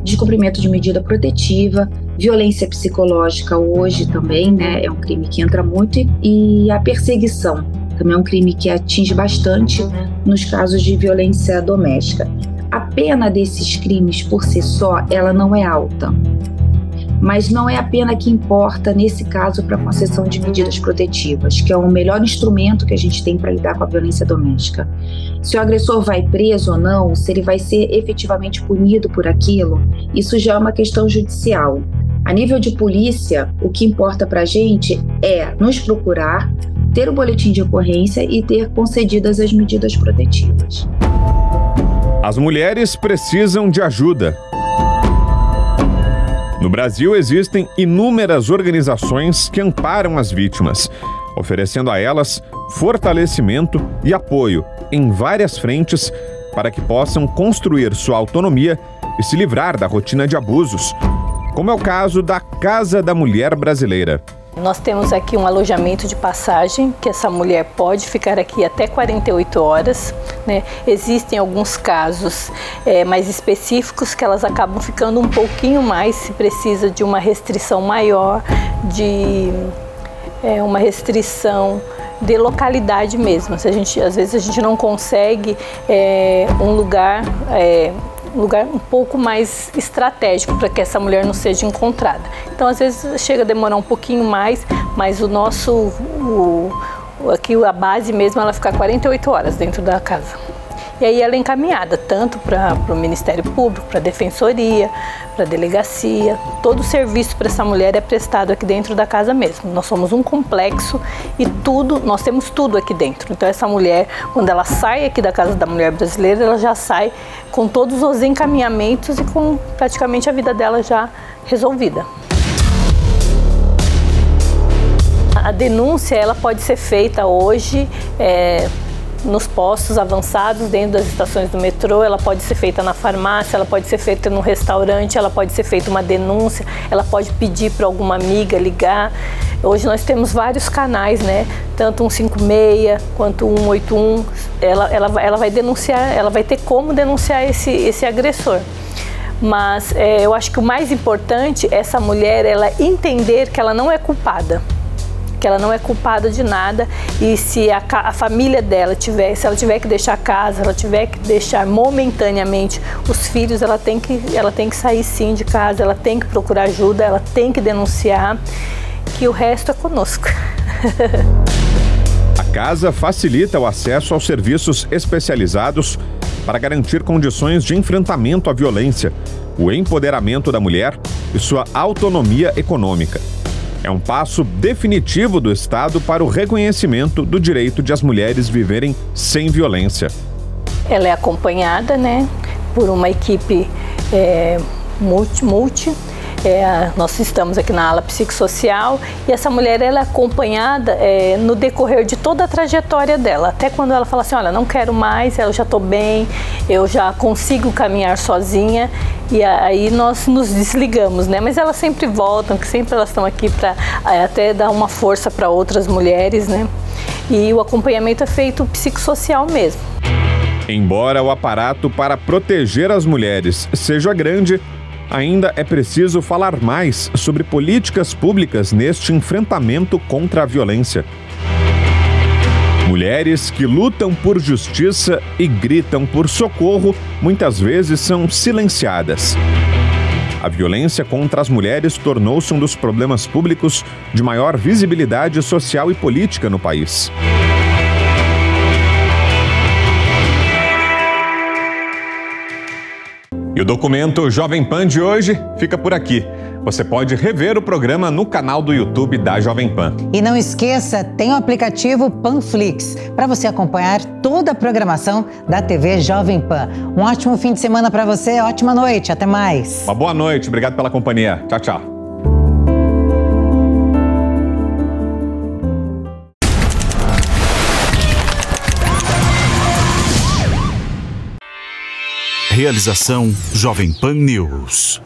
descumprimento de medida protetiva, violência psicológica hoje também, né, é um crime que entra muito, e a perseguição também é um crime que atinge bastante nos casos de violência doméstica. A pena desses crimes por si só, ela não é alta, Mas não é a pena que importa, nesse caso, para a concessão de medidas protetivas, que é o melhor instrumento que a gente tem para lidar com a violência doméstica. Se o agressor vai preso ou não, se ele vai ser efetivamente punido por aquilo, isso já é uma questão judicial. A nível de polícia, o que importa para a gente é nos procurar, ter o boletim de ocorrência e ter concedidas as medidas protetivas. As mulheres precisam de ajuda. No Brasil, existem inúmeras organizações que amparam as vítimas, oferecendo a elas fortalecimento e apoio em várias frentes para que possam construir sua autonomia e se livrar da rotina de abusos, como é o caso da Casa da Mulher Brasileira. Nós temos aqui um alojamento de passagem, que essa mulher pode ficar aqui até 48 horas. Né? Existem alguns casos mais específicos que elas acabam ficando um pouquinho mais, se precisa de uma restrição maior, de uma restrição de localidade mesmo. Se às vezes a gente não consegue um lugar um pouco mais estratégico para que essa mulher não seja encontrada. Então, às vezes, chega a demorar um pouquinho mais, mas aqui a base mesmo, ela fica 48 horas dentro da casa. E aí ela é encaminhada tanto para o Ministério Público, para a Defensoria, para a Delegacia. Todo o serviço para essa mulher é prestado aqui dentro da casa mesmo. Nós somos um complexo e nós temos tudo aqui dentro. Então essa mulher, quando ela sai aqui da Casa da Mulher Brasileira, ela já sai com todos os encaminhamentos e com praticamente a vida dela já resolvida. A denúncia ela pode ser feita hoje nos postos avançados, dentro das estações do metrô, ela pode ser feita na farmácia, ela pode ser feita no restaurante, ela pode ser feita uma denúncia, ela pode pedir para alguma amiga ligar. Hoje nós temos vários canais, né? Tanto 156 quanto 181, ela vai denunciar, ela vai ter como denunciar esse agressor. Mas eu acho que o mais importante é essa mulher ela entender que ela não é culpada. Que ela não é culpada de nada e se a família dela se ela tiver que deixar a casa, ela tiver que deixar momentaneamente os filhos, ela tem que sair sim de casa, ela tem que procurar ajuda, ela tem que denunciar, que o resto é conosco. A casa facilita o acesso aos serviços especializados para garantir condições de enfrentamento à violência, o empoderamento da mulher e sua autonomia econômica. É um passo definitivo do Estado para o reconhecimento do direito de as mulheres viverem sem violência. Ela é acompanhada, né, por uma equipe multi. Nós estamos aqui na ala psicossocial e essa mulher ela é acompanhada no decorrer de toda a trajetória dela. Até quando ela fala assim, olha, não quero mais, eu já estou bem, eu já consigo caminhar sozinha. E aí nós nos desligamos, né? Mas elas sempre voltam, que sempre elas estão aqui para até dar uma força para outras mulheres, né? E o acompanhamento é feito psicossocial mesmo. Embora o aparato para proteger as mulheres seja grande, ainda é preciso falar mais sobre políticas públicas neste enfrentamento contra a violência. Mulheres que lutam por justiça e gritam por socorro muitas vezes são silenciadas. A violência contra as mulheres tornou-se um dos problemas públicos de maior visibilidade social e política no país. E o documento Jovem Pan de hoje fica por aqui. Você pode rever o programa no canal do YouTube da Jovem Pan. E não esqueça, tem o aplicativo Panflix para você acompanhar toda a programação da TV Jovem Pan. Um ótimo fim de semana para você, ótima noite, até mais. Uma boa noite, obrigado pela companhia. Tchau, tchau. Realização Jovem Pan News.